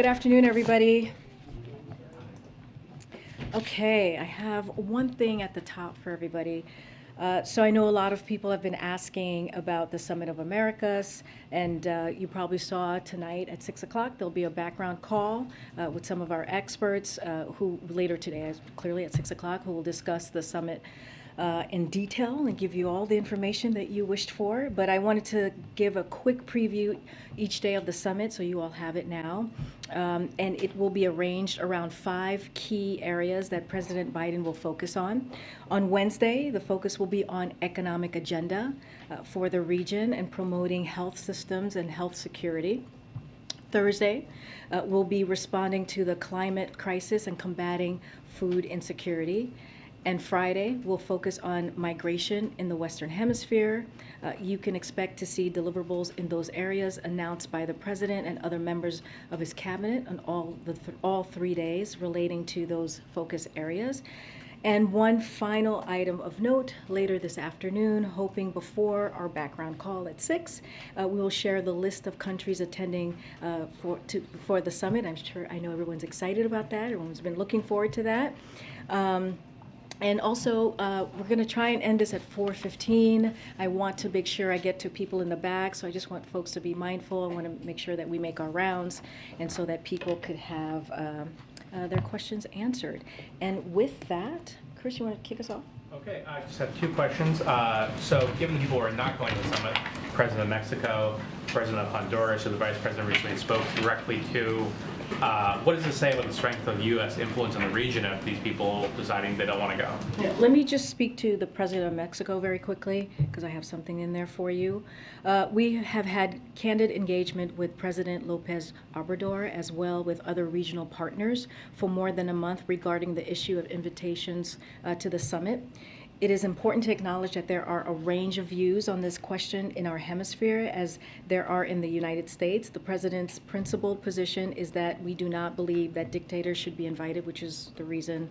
Good afternoon, everybody. Okay, I have one thing at the top for everybody. So I know a lot of people have been asking about the Summit of Americas, and you probably saw tonight at 6 o'clock there'll be a background call with some of our experts who later today, clearly at 6 o'clock, who will discuss the summit in detail and give you all the information that you wished for. But I wanted to give a quick preview each day of the summit, so you all have it now. And it will be arranged around 5 key areas that President Biden will focus on. On Wednesday, the focus will be on economic agenda for the region and promoting health systems and health security. Thursday, we'll be responding to the climate crisis and combating food insecurity. And Friday, we'll focus on migration in the Western Hemisphere. You can expect to see deliverables in those areas announced by the President and other members of his cabinet on all 3 days relating to those focus areas. And one final item of note, later this afternoon, hoping before our background call at 6, we will share the list of countries attending for the summit. I know everyone's excited about that. Everyone's been looking forward to that. And also, we're going to try and end this at 4:15. I want to make sure I get to people in the back, so I just want folks to be mindful. I want to make sure that we make our rounds, and so that people could have their questions answered. And with that, Chris, you want to kick us off? Okay, I just have 2 questions. So given the people who are not going to the summit, President of Mexico, President of Honduras, who the Vice President recently spoke directly to, what does it say about the strength of U.S. influence in the region if these people deciding they don't want to go? Yeah, let me just speak to the President of Mexico very quickly, because I have something in there for you. We have had candid engagement with President Lopez Obrador, as well with other regional partners, for more than a month regarding the issue of invitations to the summit. It is important to acknowledge that there are a range of views on this question in our hemisphere as there are in the United States. The President's principled position is that we do not believe that dictators should be invited, which is the reason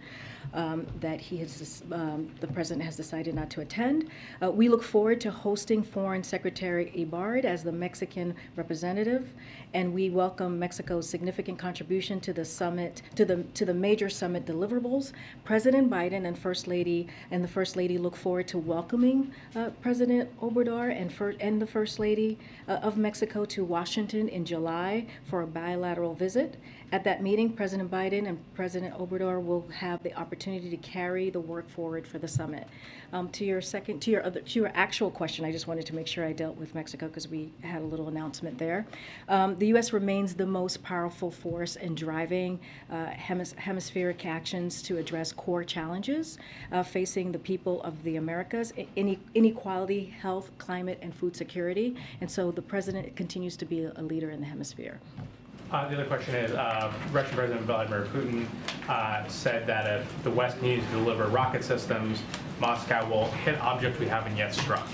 that the President has decided not to attend. We look forward to hosting Foreign Secretary Ebrard as the Mexican representative, and we welcome Mexico's significant contribution to the summit, to the major summit deliverables. President Biden and the First Lady look forward to welcoming President Obrador and the First Lady of Mexico to Washington in July for a bilateral visit. At that meeting, President Biden and President Obrador will have the opportunity to carry the work forward for the summit. To your actual question, I just wanted to make sure I dealt with Mexico because we had a little announcement there. The U.S. remains the most powerful force in driving hemispheric actions to address core challenges facing the people of the Americas: inequality, health, climate, and food security. And so the President continues to be a leader in the hemisphere. The other question is, Russian President Vladimir Putin said that if the West needs to deliver rocket systems, Moscow will hit objects we haven't yet struck,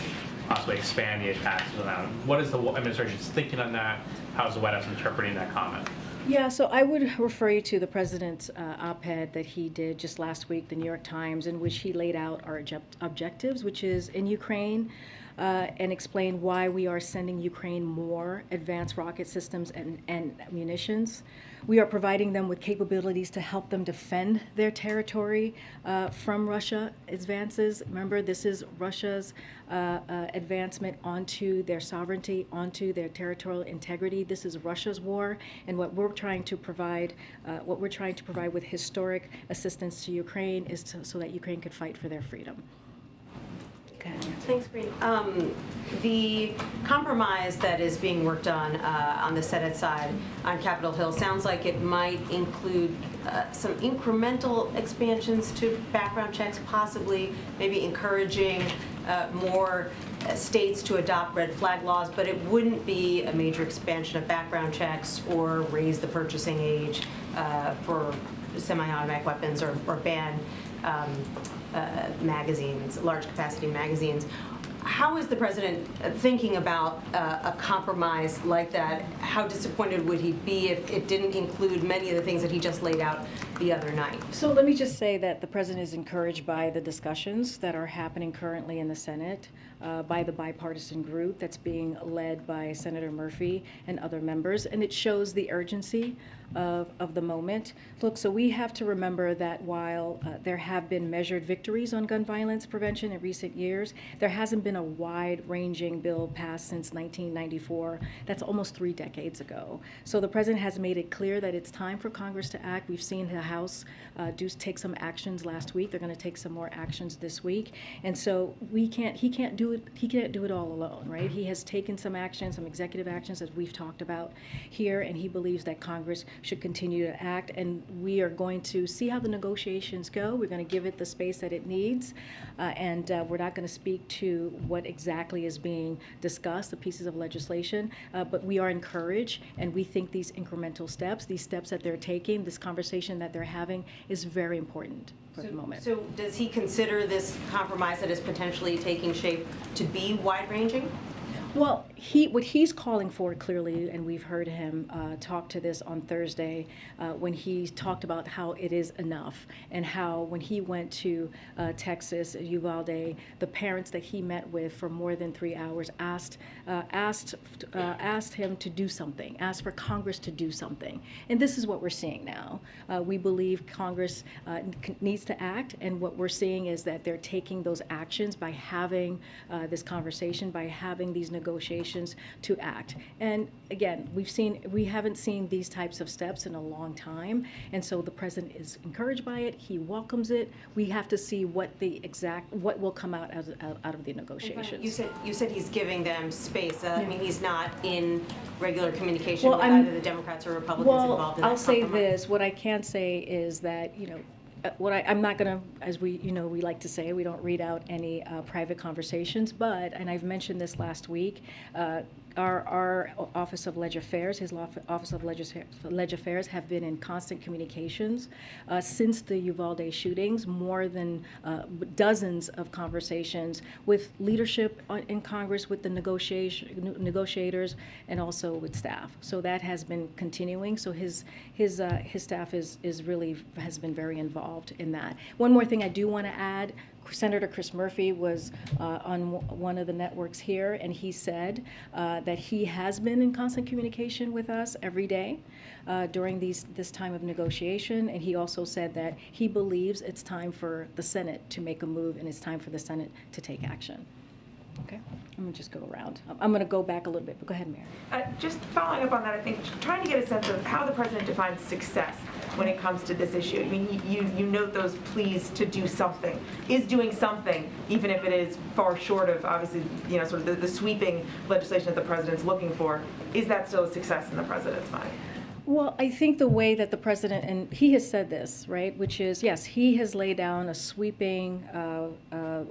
possibly expand the attacks on them. What is the administration's thinking on that? How is the White House interpreting that comment? Yeah, so I would refer you to the President's op-ed that he did just last week, the New York Times, in which he laid out our objectives, which is in Ukraine, and explain why we are sending Ukraine more advanced rocket systems and munitions. We are providing them with capabilities to help them defend their territory from Russia advances. Remember, this is Russia's advancement onto their sovereignty, onto their territorial integrity. This is Russia's war, and what we're trying to provide with historic assistance to Ukraine is so that Ukraine could fight for their freedom. Thanks, Karine. The compromise that is being worked on the Senate side on Capitol Hill sounds like it might include some incremental expansions to background checks, possibly maybe encouraging more states to adopt red flag laws, but it wouldn't be a major expansion of background checks or raise the purchasing age for semi-automatic weapons or ban magazines, large capacity magazines. How is the President thinking about a compromise like that? How disappointed would he be if it didn't include many of the things that he just laid out the other night? So let me just say that the President is encouraged by the discussions that are happening currently in the Senate by the bipartisan group that's being led by Senator Murphy and other members, and it shows the urgency of the moment. Look, so we have to remember that while there have been measured victories on gun violence prevention in recent years, there hasn't been a wide-ranging bill passed since 1994. That's almost 3 decades ago. So the president has made it clear that it's time for Congress to act. We've seen the House take some actions last week. They're going to take some more actions this week. And so he can't do it all alone, right? He has taken some action, some executive actions as we've talked about here, and he believes that Congress should continue to act. And we are going to see how the negotiations go. We're going to give it the space that it needs, and we're not going to speak to what exactly is being discussed, the pieces of legislation, but we are encouraged, and we think these incremental steps, these steps that they're taking, this conversation that they're having is very important for the moment. So does he consider this compromise that is potentially taking shape to be wide-ranging? Well, what he's calling for clearly, and we've heard him talk to this on Thursday when he talked about how it is enough, and how when he went to Texas, Uvalde, the parents that he met with for more than 3 hours asked him to do something, asked for Congress to do something. And this is what we're seeing now. We believe Congress needs to act, and what we're seeing is that they're taking those actions by having this conversation, by having these negotiations to act. And again, we haven't seen these types of steps in a long time, and so the president is encouraged by it. He welcomes it. We have to see what will come out of the negotiations. You said he's giving them space. I mean, he's not in regular communication with I'm- either the Democrats or Republicans involved in that I'll say compromise. this. What I can say is that, I'm not going to, as we like to say, we don't read out any private conversations, and I've mentioned this last week, our Office of Leg Affairs, his Office of Leg Affairs have been in constant communications since the Uvalde shootings, more than dozens of conversations with leadership in Congress, with the negotiators, and also with staff. So that has been continuing. So his staff has been very involved in that. One more thing I do want to add. Senator Chris Murphy was on one of the networks here, and he said that he has been in constant communication with us every day during this time of negotiation, and he also said that he believes it's time for the Senate to make a move, and it's time for the Senate to take action. Okay, I'm gonna just go around. I'm gonna go back a little bit, but go ahead, Mayor. Just following up on that, I think trying to get a sense of how the president defines success when it comes to this issue. I mean, you note those pleas to do something. Is doing something, even if it is far short of, obviously, sort of the sweeping legislation that the president's looking for, is that still a success in the president's mind? Well, I think the way that the president, and he has said this, right, which is, yes, he has laid down a sweeping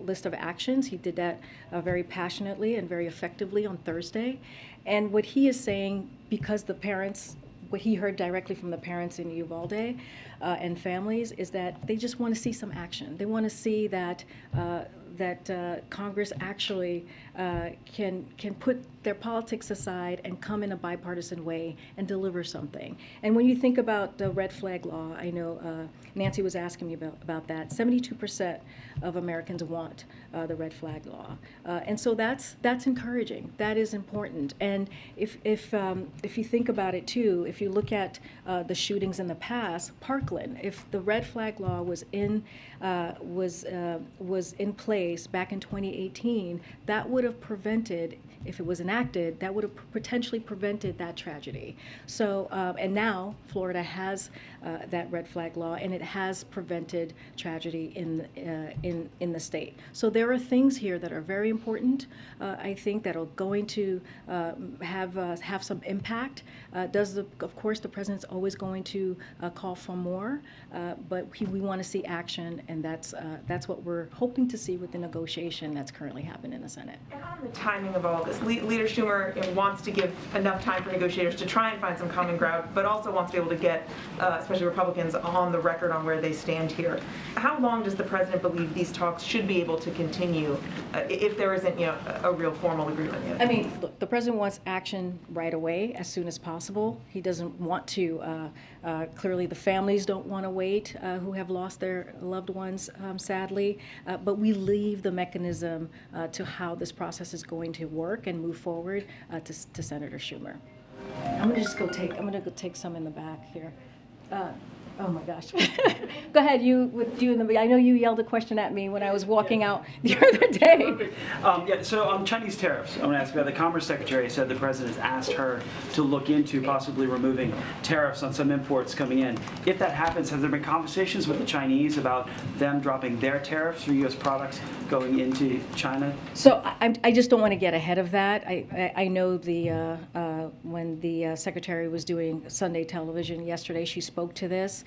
list of actions. He did that very passionately and very effectively on Thursday. And what he is saying, because the parents, what he heard directly from the parents in Uvalde and families, is that they just want to see some action. They want to see that Congress actually can put their politics aside and come in a bipartisan way and deliver something. And when you think about the red flag law, I know Nancy was asking me about that. 72% of Americans want the red flag law, and so that's encouraging. That is important. And if you think about it too, if you look at the shootings in the past, Parkland, if the red flag law was in place back in 2018, that would have prevented, if it was enacted, that would have potentially prevented that tragedy. So, and now Florida has that red flag law, and it has prevented tragedy in the state. So there are things here that are very important. I think that are going to have some impact. Of course, the president's always going to call for more, but we want to see action, and that's what we're hoping to see with the negotiation that's currently happening in the Senate. And on the timing of all this, Leader Schumer wants to give enough time for negotiators to try and find some common ground, but also wants to be able to get, especially Republicans, on the record on where they stand here. How long does the president believe these talks should be able to continue if there isn't, a real formal agreement yet? I mean, look, the president wants action right away, as soon as possible. He doesn't want to. Clearly, the families don't want to wait, who have lost their loved ones, sadly. But we leave the mechanism to how this process is going to work and move forward to Senator Schumer. I'm gonna go take some in the back here. Oh my gosh. Go ahead, I know you yelled a question at me when I was walking out the other day. So on Chinese tariffs, I want to ask about the Commerce Secretary said the president has asked her to look into possibly removing tariffs on some imports coming in. If that happens, has there been conversations with the Chinese about them dropping their tariffs for U.S. products going into China? So I just don't want to get ahead of that. I know when the secretary was doing Sunday television yesterday, she spoke to this.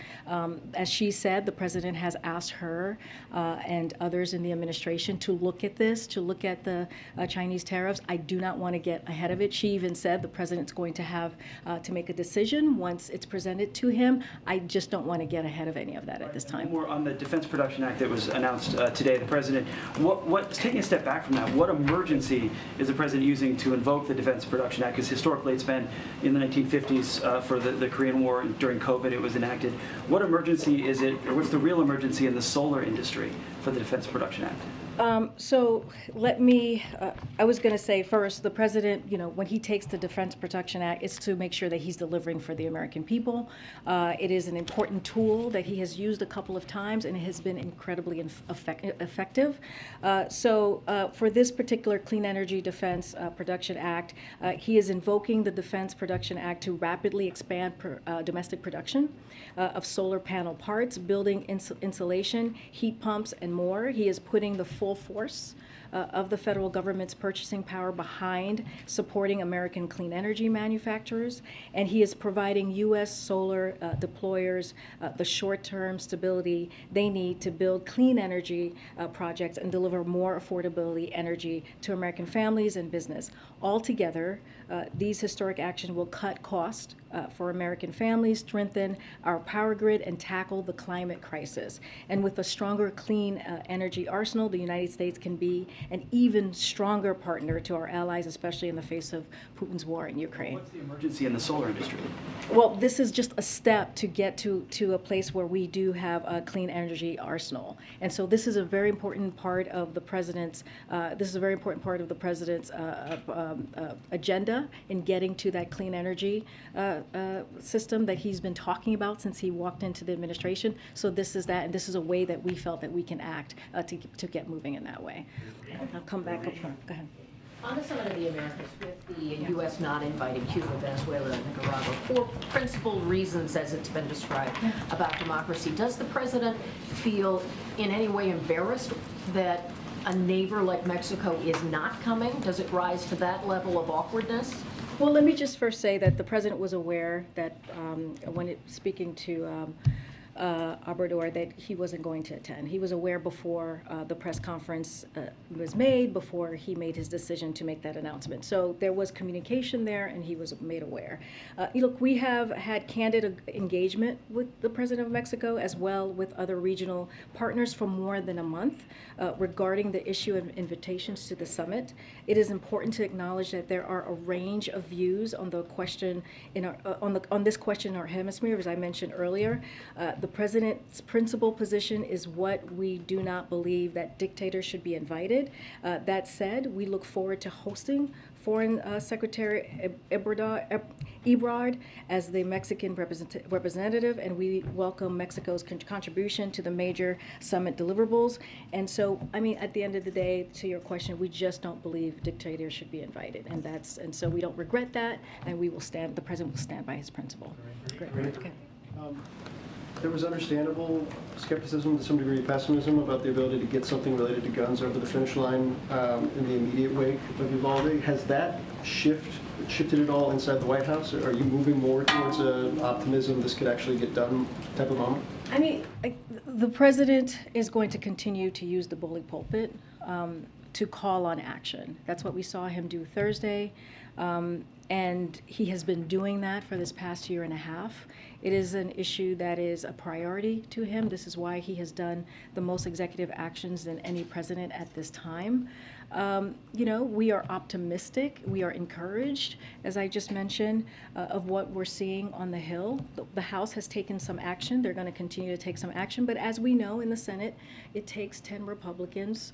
As she said, the president has asked her and others in the administration to look at this, to look at the Chinese tariffs. I do not want to get ahead of it. She even said the president's going to have to make a decision once it's presented to him. I just don't want to get ahead of any of that at this time. More on the Defense Production Act that was announced today, the president, taking a step back from that, what emergency is the president using to invoke the Defense Production Act? Because historically it's been in the 1950s for the Korean War, during COVID it was enacted. What emergency is it, or what's the real emergency in the solar industry for the Defense Production Act? So let me, I was going to say first, the president, when he takes the Defense Production Act, it's to make sure that he's delivering for the American people. It is an important tool that he has used a couple of times, and it has been incredibly effective. So for this particular Clean Energy Defense Production Act, he is invoking the Defense Production Act to rapidly expand domestic production of solar panel parts, building insulation, heat pumps, and more. He is putting the full force of the federal government's purchasing power behind supporting American clean energy manufacturers, and he is providing U.S. solar deployers the short-term stability they need to build clean energy projects and deliver more affordability energy to American families and business. Altogether, these historic actions will cut costs for American families, strengthen our power grid, and tackle the climate crisis. And with a stronger clean energy arsenal, the United States can be an even stronger partner to our allies, especially in the face of Putin's war in Ukraine. What's the emergency in the solar industry? Well, this is just a step to get to a place where we do have a clean energy arsenal. And so this is a very important part of the president's agenda in getting to that clean energy system that he's been talking about since he walked into the administration. So this is that, and this is a way that we felt that we can act to get moving in that way. I'll come back up front. Go ahead. On the Summit of the Americas, with the U.S. not inviting Cuba, Venezuela, and Nicaragua for principal reasons, as it's been described, about democracy, does the president feel in any way embarrassed that a neighbor like Mexico is not coming? Does it rise to that level of awkwardness? Well, let me just first say that the president was aware that when speaking to Obrador, that he wasn't going to attend. He was aware before the press conference was made, before he made his decision to make that announcement. So there was communication there, and he was made aware. Look, we have had candid engagement with the president of Mexico, as well with other regional partners for more than a month regarding the issue of invitations to the summit. It is important to acknowledge that there are a range of views on the question on this question in our hemisphere, as I mentioned earlier. The president's principal position is what we do not believe that dictators should be invited. That said, we look forward to hosting Foreign Secretary Ebrard as the Mexican representative, and we welcome Mexico's contribution to the major summit deliverables. And so, I mean, at the end of the day, to your question, we just don't believe dictators should be invited, and so we don't regret that, and the president will stand by his principle. Great. Okay. There was understandable skepticism, to some degree pessimism, about the ability to get something related to guns over the finish line in the immediate wake of Uvalde. Has that shifted at all inside the White House? Are you moving more towards an optimism this could actually get done type of moment? I mean, the president is going to continue to use the bully pulpit to call on action. That's what we saw him do Thursday. And he has been doing that for this past year and a half. It is an issue that is a priority to him. This is why he has done the most executive actions than any president at this time. we are optimistic, we are encouraged, as I just mentioned, of what we're seeing on the Hill. The House has taken some action. They're going to continue to take some action. But as we know in the Senate, it takes 10 Republicans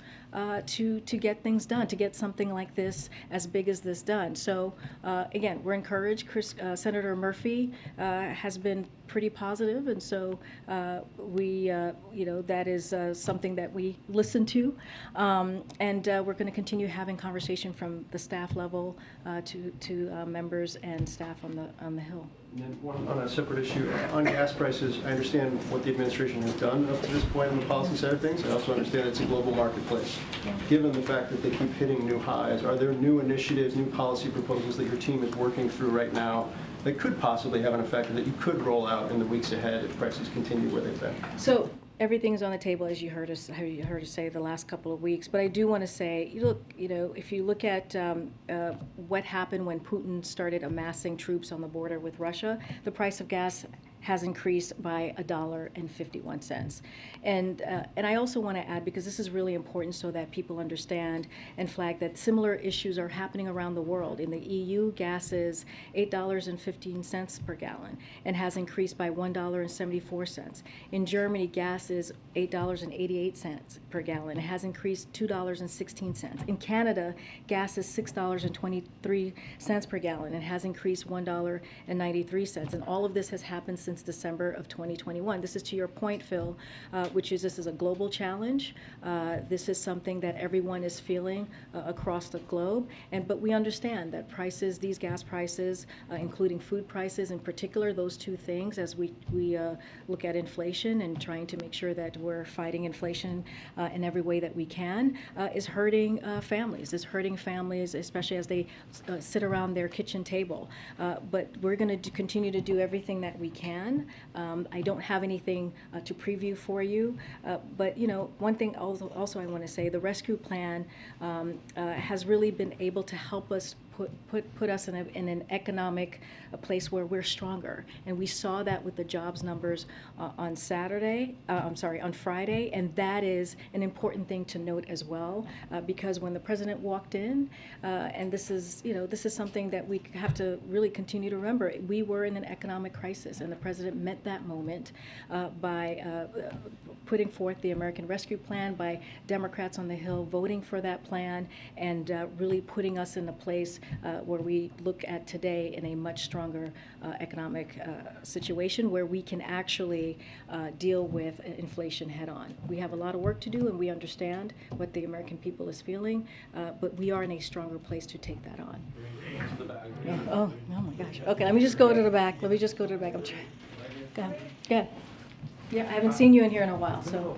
to get things done, to get something like this, as big as this, done. So again, we're encouraged. Senator Murphy has been pretty positive, and so that is something that we listen to, and we're going to continue having conversation from the staff level to members and staff on the Hill. And then one on a separate issue, on gas prices, I understand what the administration has done up to this point on the policy side of things. I also understand it's a global marketplace. Given the fact that they keep hitting new highs, are there new initiatives, new policy proposals that your team is working through right now that could possibly have an effect and that you could roll out in the weeks ahead if prices continue where they've been? So everything's on the table, as you heard us say the last couple of weeks. But I do want to say, if you look at what happened when Putin started amassing troops on the border with Russia, the price of gas has increased by $1.51. And I also want to add, because this is really important so that people understand and flag that similar issues are happening around the world. In the EU, gas is $8.15 per gallon and has increased by $1.74. In Germany, gas is $8.88 per gallon. It has increased $2.16. In Canada, gas is $6.23 per gallon and has increased $1.93. And all of this has happened since December of 2021. This is to your point, Phil, which is this is a global challenge. This is something that everyone is feeling across the globe. But we understand that prices, these gas prices, including food prices in particular, those two things, as we look at inflation and trying to make sure that we're fighting inflation in every way that we can, is hurting families, especially as they sit around their kitchen table. But we're going to continue to do everything that we can. I don't have anything to preview for you, but one thing also I want to say, the rescue plan has really been able to help us put us in an economic place where we're stronger, and we saw that with the jobs numbers on Friday, and that is an important thing to note as well, because when the president walked in, and this is something that we have to really continue to remember, we were in an economic crisis, and the president met that moment by putting forth the American Rescue Plan, by Democrats on the Hill voting for that plan, and really putting us in a place where we look at today in a much stronger economic situation where we can actually deal with inflation head on. We have a lot of work to do, and we understand what the American people is feeling, but we are in a stronger place to take that on. Oh my gosh. Okay, let me just go to the back. I'm trying. Go ahead. Yeah, I haven't seen you in here in a while, so.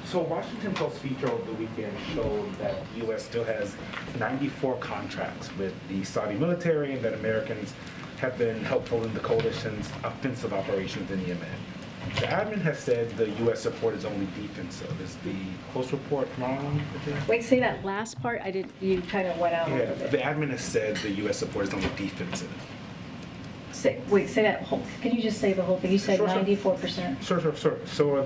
So Washington Post feature over the weekend showed that the U.S. still has 94 contracts with the Saudi military, and that Americans have been helpful in the coalition's offensive operations in Yemen. The admin has said the U.S. support is only defensive. Is the Post report wrong? Wait, say that last part. You kind of went out a little bit. The admin has said the U.S. support is only defensive. Say that whole. Can you just say the whole thing? You said 94%. Sure. So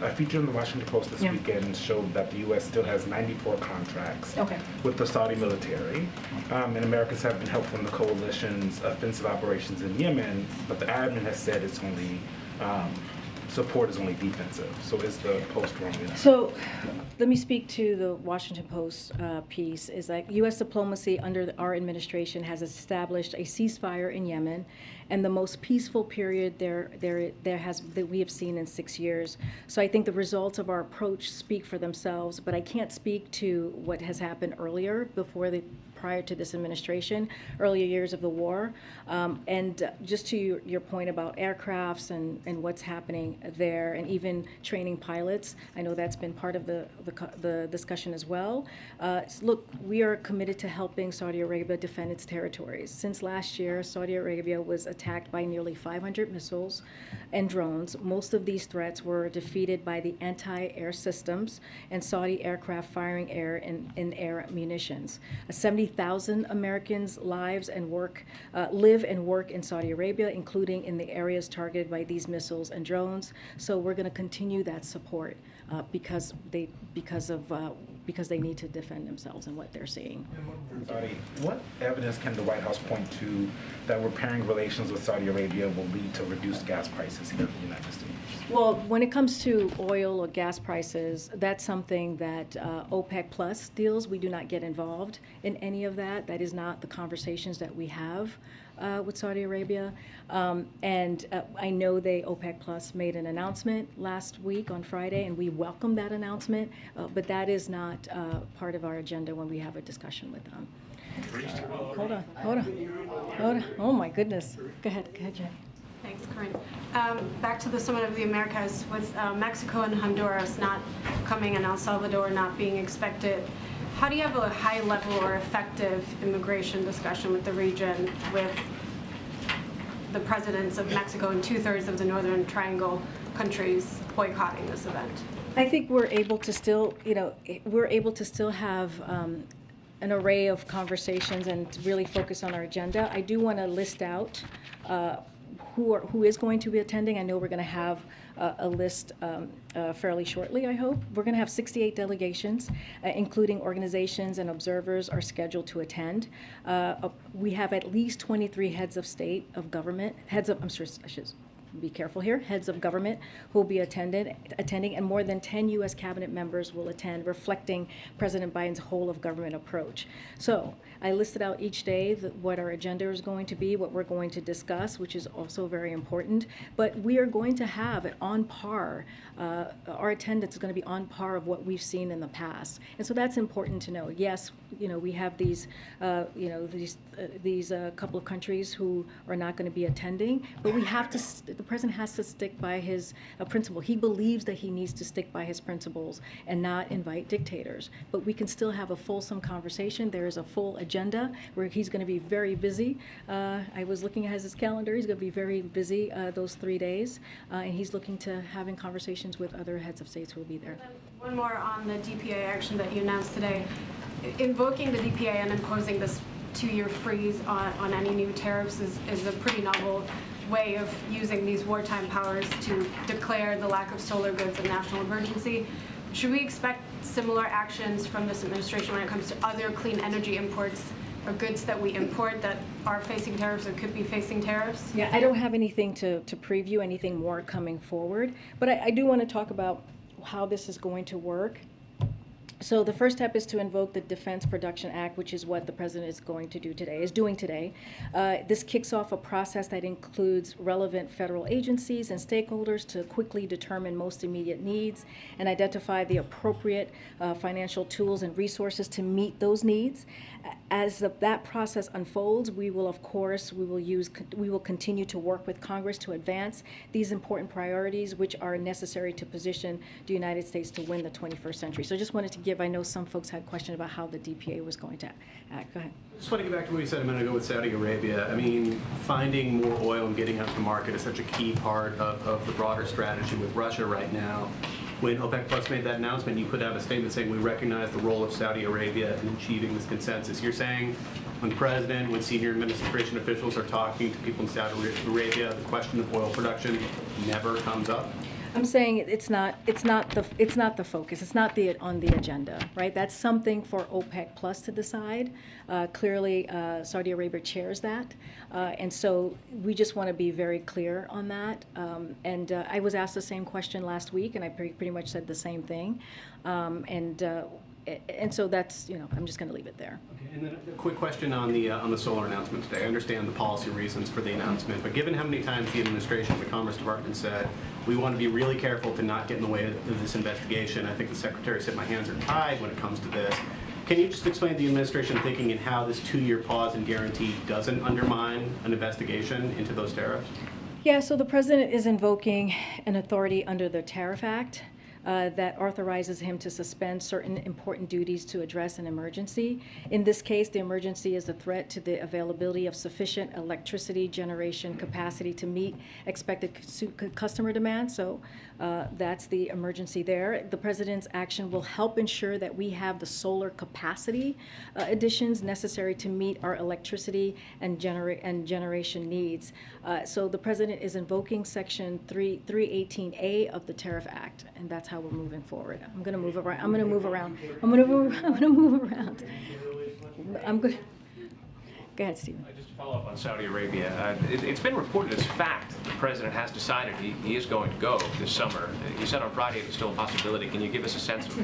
a feature in the Washington Post this weekend showed that the U.S. still has 94 contracts with the Saudi military, and Americans have been helpful in the coalition's offensive operations in Yemen, but the admin has said it's only support is only defensive. So is the Post wrong? So let me speak to the Washington Post piece. Is that U.S. diplomacy under our administration has established a ceasefire in Yemen, and the most peaceful period that we have seen in 6 years. So I think the results of our approach speak for themselves, but I can't speak to what has happened earlier prior to this administration, earlier years of the war. And just to your point about aircrafts and what's happening there, and even training pilots, I know that's been part of the discussion as well. Look, we are committed to helping Saudi Arabia defend its territories. Since last year, Saudi Arabia was attacked by nearly 500 missiles and drones. Most of these threats were defeated by the anti-air systems and Saudi aircraft firing air and air munitions. 70,000 Americans live and work in Saudi Arabia, including in the areas targeted by these missiles and drones. So we're going to continue that support because of because they need to defend themselves and what they're seeing. Saudi, what evidence can the White House point to that repairing relations with Saudi Arabia will lead to reduced gas prices here in the United States? Well, when it comes to oil or gas prices, that's something that OPEC Plus deals. We do not get involved in any of that. That is not the conversations that we have with Saudi Arabia. And I know OPEC Plus made an announcement last week on Friday, and we welcome that announcement, but that is not part of our agenda when we have a discussion with them. Hold on. Oh my goodness. Go ahead, Jen. Thanks, Karine. Back to the Summit of the Americas, with Mexico and Honduras not coming and El Salvador not being expected, how do you have a high-level or effective immigration discussion with the region with the presidents of Mexico and 2/3 of the Northern Triangle countries boycotting this event? I think we're able to still, have an array of conversations and really focus on our agenda. I do want to list out who is going to be attending. I know we're going to have a list fairly shortly, I hope. We're going to have 68 delegations, including organizations and observers are scheduled to attend. We have at least 23 heads of state, of government, I'm sure I should be careful here, heads of government who will be attending, and more than 10 U.S. cabinet members will attend, reflecting President Biden's whole of government approach. So I listed out each day what our agenda is going to be, what we're going to discuss, which is also very important. But we are going to have it on par. Our attendance is going to be on par of what we've seen in the past, and so that's important to know. Yes, we have these couple of countries who are not going to be attending, but we have to. The president has to stick by his principle. He believes that he needs to stick by his principles and not invite dictators. But we can still have a fulsome conversation. There is a full agenda where he's going to be very busy. I was looking at his calendar. He's going to be very busy those 3 days, and he's looking to having conversations with other heads of states who will be there. One more on the DPA action that you announced today. Invoking the DPA and imposing this 2-year freeze on any new tariffs is a pretty novel way of using these wartime powers to declare the lack of solar goods a national emergency. Should we expect similar actions from this administration when it comes to other clean energy imports or goods that we import that are facing tariffs or could be facing tariffs? Yeah, I don't have anything to preview, anything more coming forward, but I do want to talk about how this is going to work. So the first step is to invoke the Defense Production Act, which is what the president is doing today. This kicks off a process that includes relevant federal agencies and stakeholders to quickly determine most immediate needs and identify the appropriate financial tools and resources to meet those needs. As that process unfolds, we will continue to work with Congress to advance these important priorities, which are necessary to position the United States to win the 21st century. So I just wanted to I know some folks had questions about how the DPA was going to act. Go ahead. I just want to get back to what you said a minute ago with Saudi Arabia. I mean, finding more oil and getting out to the market is such a key part of the broader strategy with Russia right now. When OPEC Plus made that announcement, you put out a statement saying we recognize the role of Saudi Arabia in achieving this consensus. You're saying when the president, when senior administration officials are talking to people in Saudi Arabia, the question of oil production never comes up? I'm saying it's not the focus. It's not on the agenda, right? That's something for OPEC Plus to decide. Clearly, Saudi Arabia chairs that, and so we just want to be very clear on that. I was asked the same question last week, and I pretty much said the same thing. And so that's, I'm just going to leave it there. Okay, and then a quick question on the solar announcement today. I understand the policy reasons for the announcement, but given how many times the administration, the Commerce Department said, we want to be really careful to not get in the way of this investigation. I think the Secretary said my hands are tied when it comes to this. Can you just explain the administration thinking and how this 2-year pause and guarantee doesn't undermine an investigation into those tariffs? Yeah, so the president is invoking an authority under the Tariff Act that authorizes him to suspend certain important duties to address an emergency. In this case, the emergency is a threat to the availability of sufficient electricity generation capacity to meet expected customer demand. So that's the emergency there. The president's action will help ensure that we have the solar capacity additions necessary to meet our electricity and generation needs. So the president is invoking Section 318A of the Tariff Act, and that's how how we're moving forward. I'm going to move around. I'm going to move around. I'm going to move around. I'm good. Go ahead, Stephen. Just to follow up on Saudi Arabia, it's been reported as fact the president has decided he is going to go this summer. You said on Friday it was still a possibility. Can you give us a sense of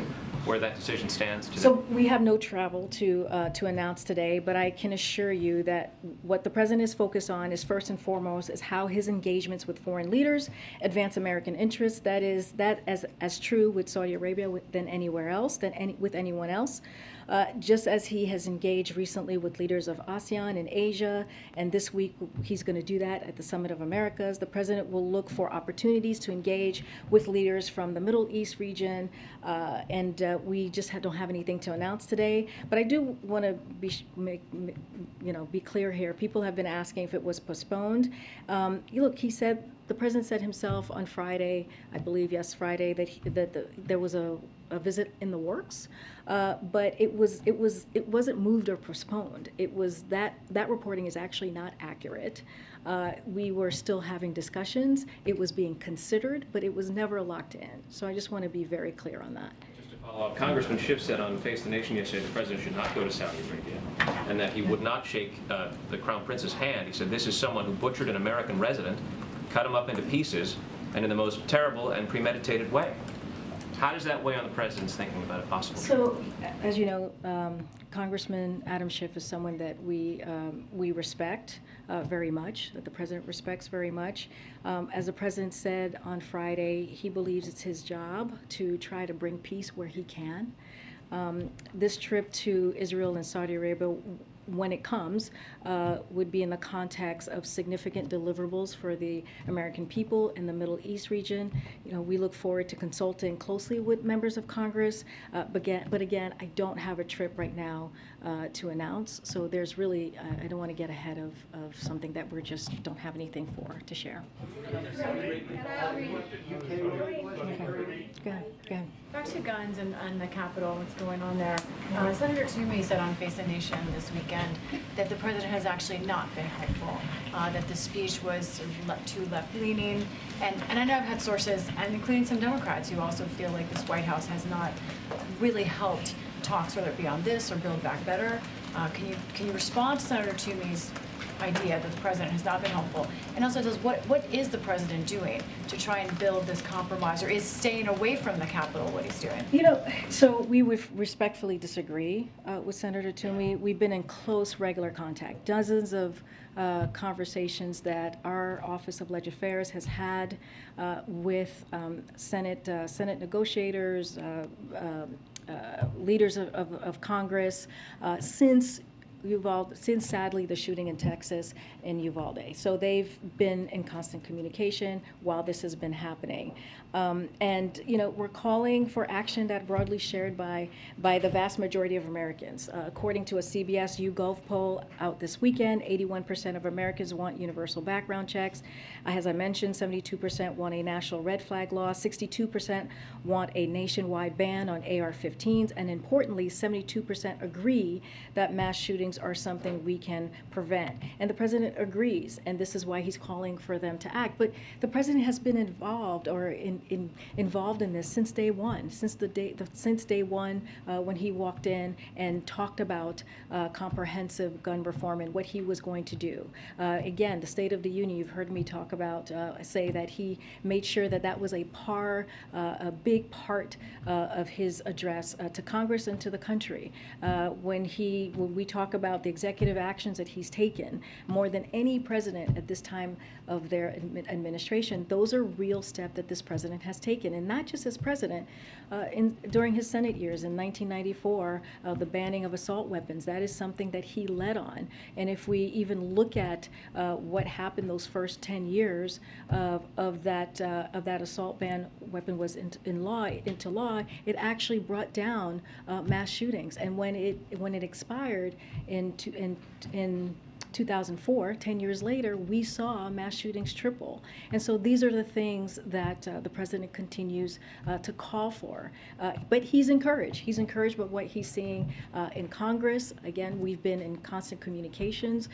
where that decision stands today? So we have no travel to announce today, but I can assure you that what the president is focused on is first and foremost is how his engagements with foreign leaders advance American interests. That is as true with Saudi Arabia than anywhere else, with anyone else. Just as he has engaged recently with leaders of ASEAN and Asia, and this week he's going to do that at the Summit of Americas, the president will look for opportunities to engage with leaders from the Middle East region, and we just don't have anything to announce today. But I do want to be clear here. People have been asking if it was postponed. Look, the president said himself on Friday, I believe, yes, Friday, that there was a visit in the works, but it wasn't moved or postponed. It was that reporting is actually not accurate. We were still having discussions. It was being considered, but it was never locked in. So I just want to be very clear on that. Just to follow up, Congressman Schiff said on Face the Nation yesterday the president should not go to Saudi Arabia and that he would not shake the Crown Prince's hand. He said this is someone who butchered an American resident, cut him up into pieces, and in the most terrible and premeditated way. How does that weigh on the president's thinking about a possible trip? So, as you know, Congressman Adam Schiff is someone that we respect very much, that the president respects very much. As the president said on Friday, he believes it's his job to try to bring peace where he can. This trip to Israel and Saudi Arabia, when it comes, would be in the context of significant deliverables for the American people in the Middle East region. We look forward to consulting closely with members of Congress, but again, I don't have a trip right now to announce, so there's really, I don't want to get ahead of something that we just don't have anything to share. Okay. Go ahead. Back to guns and the Capitol, what's going on there. Senator Toomey said on Face the Nation this weekend that the president has actually not been helpful, that the speech was too left-leaning. And I know I've had sources, and including some Democrats, who also feel like this White House has not really helped talks, whether it be on this or Build Back Better. Can you respond to Senator Toomey's idea that the president has not been helpful, and also what is the president doing to try and build this compromise, or is staying away from the Capitol what he's doing? So we would respectfully disagree with Senator Toomey. We've been in close, regular contact. Dozens of conversations that our Office of Legislative Affairs has had with Senate negotiators, leaders of Congress since sadly the shooting in Texas in Uvalde. So they've been in constant communication while this has been happening. And we're calling for action that broadly shared by the vast majority of Americans. According to a CBS YouGov poll out this weekend, 81% of Americans want universal background checks. As I mentioned, 72% want a national red flag law, 62% want a nationwide ban on AR-15s, and importantly, 72% agree that mass shootings are something we can prevent. And the president agrees, and this is why he's calling for them to act. But the president has been involved involved in this since day one, since day one when he walked in and talked about comprehensive gun reform and what he was going to do. Again, the State of the Union, you've heard me talk about, say that he made sure that was a big part of his address to Congress and to the country. When we talk about the executive actions that he's taken, more than any president at this time of their administration, those are real steps that this president has taken, and not just as president. During his Senate years in 1994, the banning of assault weapons, that is something that he led on. And if we even look at what happened those first 10 years of that assault ban weapon was into law, it actually brought down mass shootings. And when it expired in 2004, 10 years later, we saw mass shootings triple. And so these are the things that the president continues to call for. But he's encouraged. He's encouraged by what he's seeing in Congress. Again, we've been in constant communications.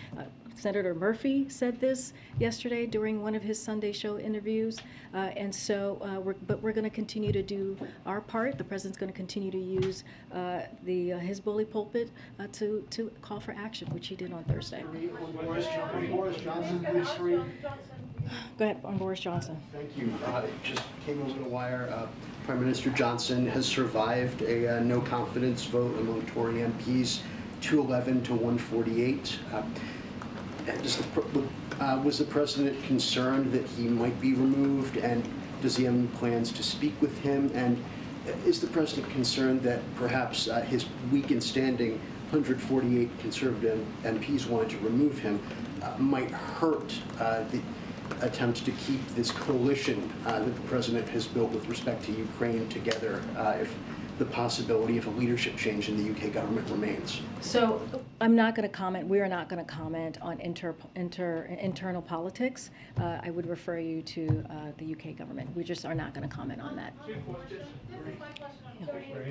Senator Murphy said this yesterday during one of his Sunday show interviews. And so, we're going to continue to do our part. The president's going to continue to use his bully pulpit to call for action, which he did on Thursday. Boris Johnson, please, Karine. Go ahead, on Boris Johnson. Thank you. It just came over the wire. Prime Minister Johnson has survived a no confidence vote among Tory MPs, 211 to 148. Was the president concerned that he might be removed, and does he have any plans to speak with him? And is the president concerned that perhaps his weakened standing 148 conservative MPs wanted to remove him might hurt the attempt to keep this coalition that the president has built with respect to Ukraine together if the possibility of a leadership change in the UK government remains? So I'm not going to comment. We are not going to comment on internal politics. I would refer you to the UK government. We just are not going to comment on that. Yeah.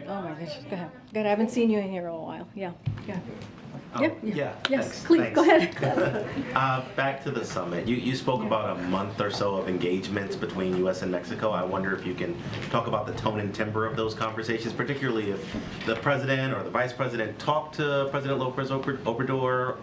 Oh my gosh. Go ahead. Go ahead. I haven't seen you in here in a while. Yeah. Yeah. Oh, yeah. Yes, Thanks. please, go ahead. Back to the summit. You spoke about a month or so of engagements between U.S. and Mexico. I wonder if you can talk about the tone and timbre of those conversations, particularly if the president or the vice president talked to President López Obrador.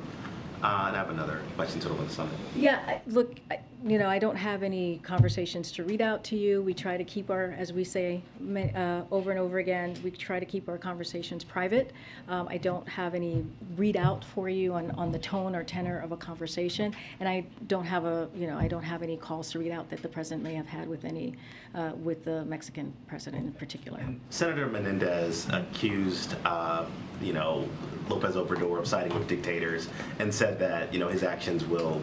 And I have another question sort of on the summit. Yeah, look, I don't have any conversations to read out to you. We try to keep our, as we say over and over again, we try to keep our conversations private. I don't have any readout for you on the tone or tenor of a conversation, and I don't have I don't have any calls to read out that the president may have had with with the Mexican president in particular. And Senator Menendez accused, López Obrador of siding with dictators and said that, his actions will,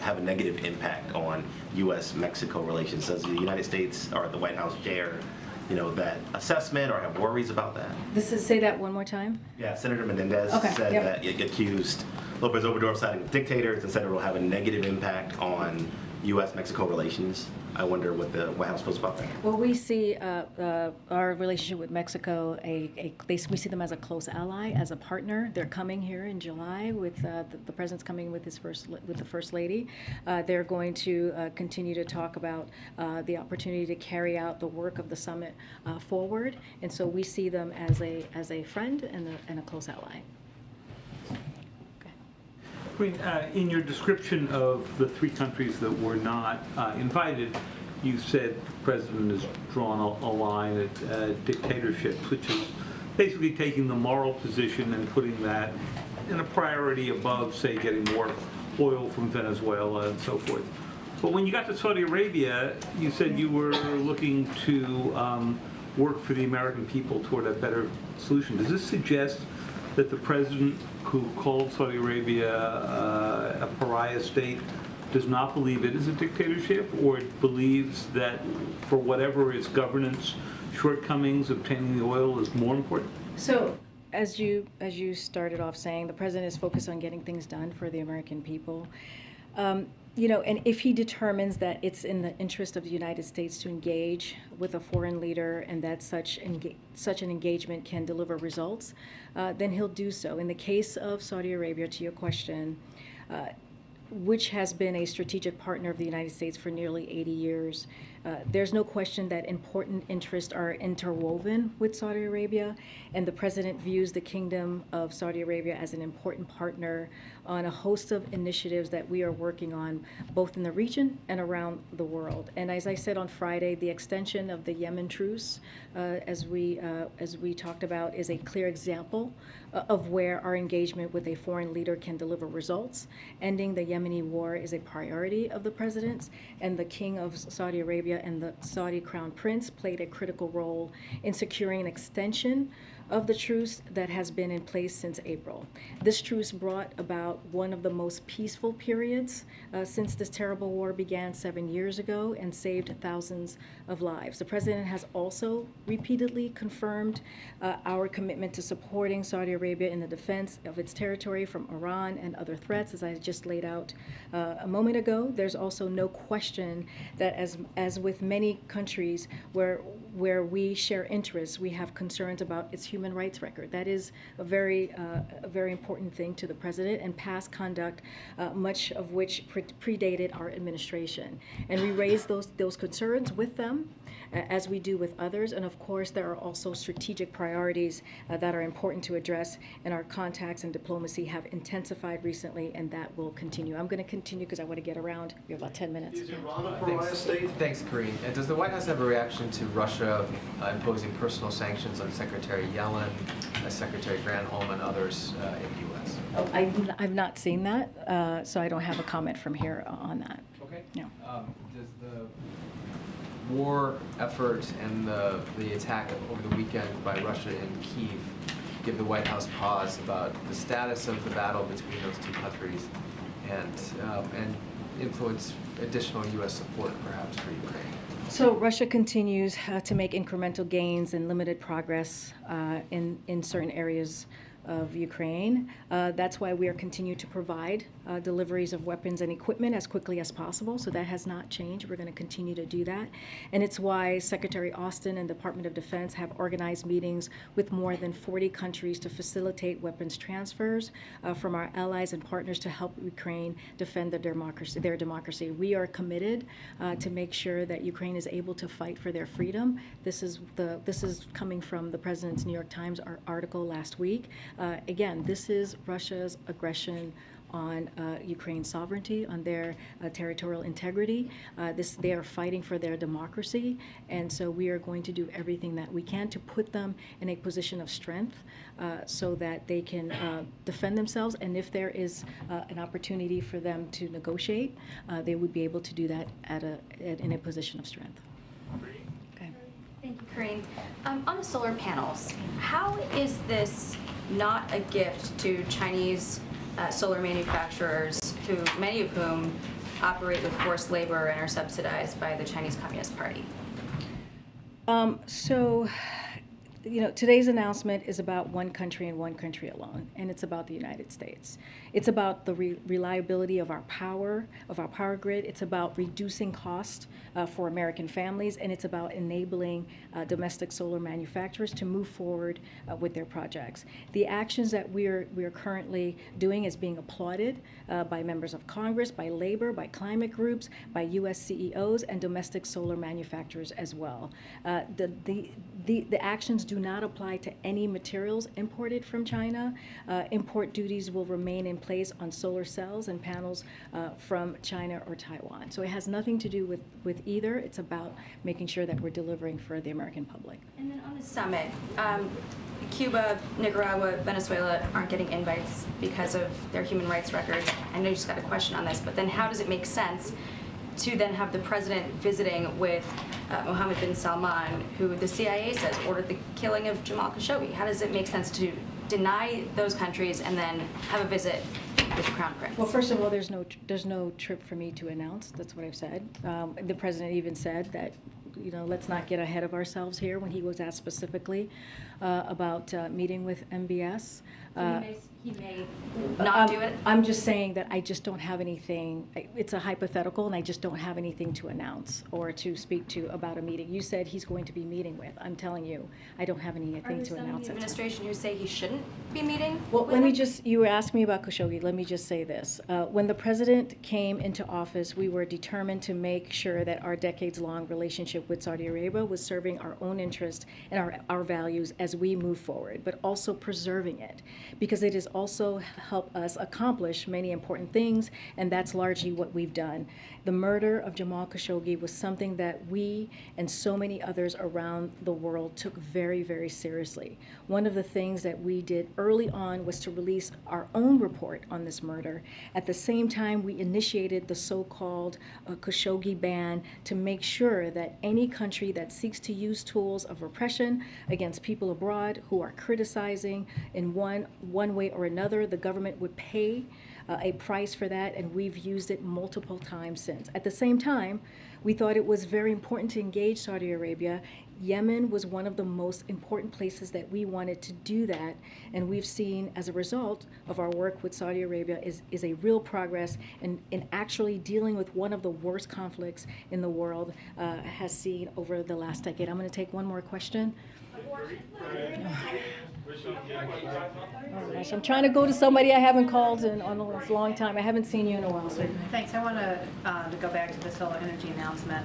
have a negative impact on U.S.-Mexico relations. Does the United States or the White House share, that assessment or have worries about that? Say that one more time. Yeah, Senator Menendez said that it accused López Obrador of siding with dictators and said it will have a negative impact on U.S.-Mexico relations. I wonder what the White House feels about that. Well, we see our relationship with Mexico, we see them as a close ally, as a partner. They're coming here in July with the president's coming with the first lady. They're going to continue to talk about the opportunity to carry out the work of the summit forward, and so we see them as a friend and a close ally. In your description of the three countries that were not invited, you said the president has drawn a line at dictatorships, which is basically taking the moral position and putting that in a priority above, say, getting more oil from Venezuela and so forth. But when you got to Saudi Arabia, you said you were looking to work for the American people toward a better solution. Does this suggest that the president who called Saudi Arabia a pariah state does not believe it is a dictatorship, or believes that for whatever its governance shortcomings, obtaining the oil is more important? So, as you started off saying, the president is focused on getting things done for the American people. And if he determines that it's in the interest of the United States to engage with a foreign leader and that such an engagement can deliver results, then he'll do so. In the case of Saudi Arabia, to your question, which has been a strategic partner of the United States for nearly 80 years, there's no question that important interests are interwoven with Saudi Arabia, and the president views the Kingdom of Saudi Arabia as an important partner on a host of initiatives that we are working on both in the region and around the world. And as I said on Friday, the extension of the Yemen truce, as we talked about, is a clear example of where our engagement with a foreign leader can deliver results. Ending the Yemeni war is a priority of the president's, and the King of Saudi Arabia and the Saudi Crown Prince played a critical role in securing an extension of the truce that has been in place since April. This truce brought about one of the most peaceful periods since this terrible war began 7 years ago and saved thousands of lives. The president has also repeatedly confirmed our commitment to supporting Saudi Arabia in the defense of its territory from Iran and other threats, as I just laid out a moment ago. There's also no question that as with many countries where we share interests, we have concerns about its human rights record. That is a very important thing to the president, and past conduct, much of which predated our administration. And we raised those concerns with them, as we do with others. And of course, there are also strategic priorities that are important to address, and our contacts and diplomacy have intensified recently, and that will continue. I'm going to continue because I want to get around. We have about 10 minutes. Thanks, Karine. And does the White House have a reaction to Russia imposing personal sanctions on Secretary Yellen, Secretary Granholm, and others in the U.S.? Oh, I've not seen that, so I don't have a comment from here on that. Okay. No. Does the war effort and the attack over the weekend by Russia in Kyiv give the White House pause about the status of the battle between those two countries and influence additional U.S. support perhaps for Ukraine? So Russia continues to make incremental gains and limited progress in certain areas of Ukraine. That's why we are continue to provide deliveries of weapons and equipment as quickly as possible. So that has not changed. We're going to continue to do that. And it's why Secretary Austin and Department of Defense have organized meetings with more than 40 countries to facilitate weapons transfers from our allies and partners to help Ukraine defend their democracy. We are committed to make sure that Ukraine is able to fight for their freedom. This is coming from the President's New York Times article last week. Again, this is Russia's aggression on Ukraine's sovereignty, on their territorial integrity. They are fighting for their democracy, and so we are going to do everything that we can to put them in a position of strength so that they can defend themselves. And if there is an opportunity for them to negotiate, they would be able to do that in a position of strength. Okay. Thank you, Karine. On the solar panels, how is this not a gift to Chinese solar manufacturers, many of whom operate with forced labor and are subsidized by the Chinese Communist Party? Today's announcement is about one country and one country alone, and it's about the United States. It's about the reliability of our power grid. It's about reducing cost for American families, and it's about enabling domestic solar manufacturers to move forward with their projects. The actions that we are currently doing is being applauded by members of Congress, by labor, by climate groups, by U.S. CEOs, and domestic solar manufacturers as well. The actions do not apply to any materials imported from China. Import duties will remain in place on solar cells and panels from China or Taiwan. So it has nothing to do with either. It's about making sure that we're delivering for the American public. And then on the summit, Cuba, Nicaragua, Venezuela aren't getting invites because of their human rights records. I know you just got a question on this, but then how does it make sense to then have the president visiting with Mohammed bin Salman, who the CIA says ordered the killing of Jamal Khashoggi? How does it make sense to deny those countries and then have a visit with the Crown Prince? Well, first of all, there's no trip for me to announce. That's what I've said. The president even said that, let's not get ahead of ourselves here when he was asked specifically about meeting with MBS. He may not do it? I'm just saying that I just don't have anything. It's a hypothetical, and I just don't have anything to announce or to speak to about a meeting. You said he's going to be meeting with. I'm telling you, I don't have anything to announce. Are there some in the administration who say he shouldn't be meeting? Well, you asked me about Khashoggi. Let me just say this. When the president came into office, we were determined to make sure that our decades-long relationship with Saudi Arabia was serving our own interest and our values as we move forward, but also preserving it. because it has also helped us accomplish many important things, and that's largely what we've done. The murder of Jamal Khashoggi was something that we and so many others around the world took very, very seriously. One of the things that we did early on was to release our own report on this murder. At the same time, we initiated the so-called Khashoggi ban to make sure that any country that seeks to use tools of repression against people abroad who are criticizing in one way or another, the government would pay a price for that, and we've used it multiple times since. At the same time, we thought it was very important to engage Saudi Arabia. Yemen was one of the most important places that we wanted to do that, and we've seen, as a result of our work with Saudi Arabia, is a real progress in actually dealing with one of the worst conflicts in the world has seen over the last decade. I'm going to take one more question. Oh gosh, I'm trying to go to somebody I haven't called in on a long time. I haven't seen you in a while. So. Thanks. I want to go back to the solar energy announcement.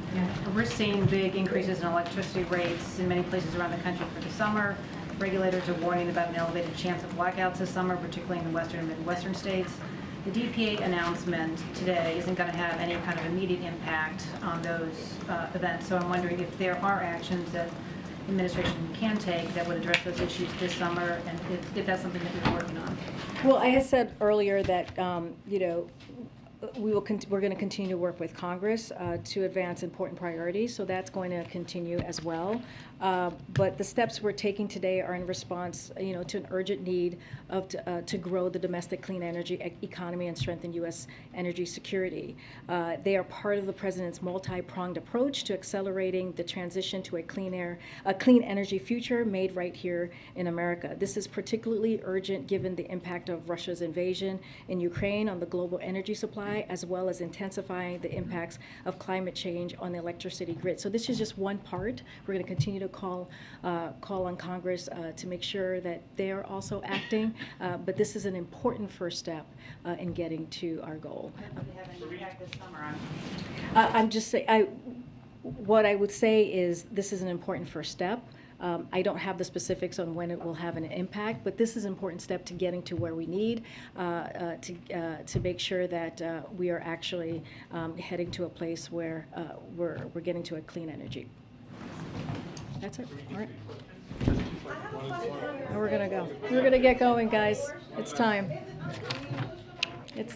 We're seeing big increases in electricity rates in many places around the country for the summer. Regulators are warning about an elevated chance of blackouts this summer, particularly in the western and midwestern states. The DPA announcement today isn't going to have any kind of immediate impact on those events. So I'm wondering if there are actions that administration can take that would address those issues this summer, and if that's something that we're working on. Well, I had said earlier that we're going to continue to work with Congress to advance important priorities, so that's going to continue as well. But the steps we're taking today are in response, to an urgent need to grow the domestic clean energy economy and strengthen U.S. energy security. They are part of the President's multi-pronged approach to accelerating the transition to a clean energy future made right here in America. This is particularly urgent given the impact of Russia's invasion in Ukraine on the global energy supply, as well as intensifying the impacts of climate change on the electricity grid. So this is just one part. We're going to continue to call on Congress to make sure that they are also acting, but this is an important first step in getting to our goal. I'm just saying, what I would say is this is an important first step. I don't have the specifics on when it will have an impact, but this is an important step to getting to where we need to make sure that we are actually heading to a place where we're getting to a clean energy. That's it. All right. Now we're gonna go. We're gonna get going, guys. It's time. It's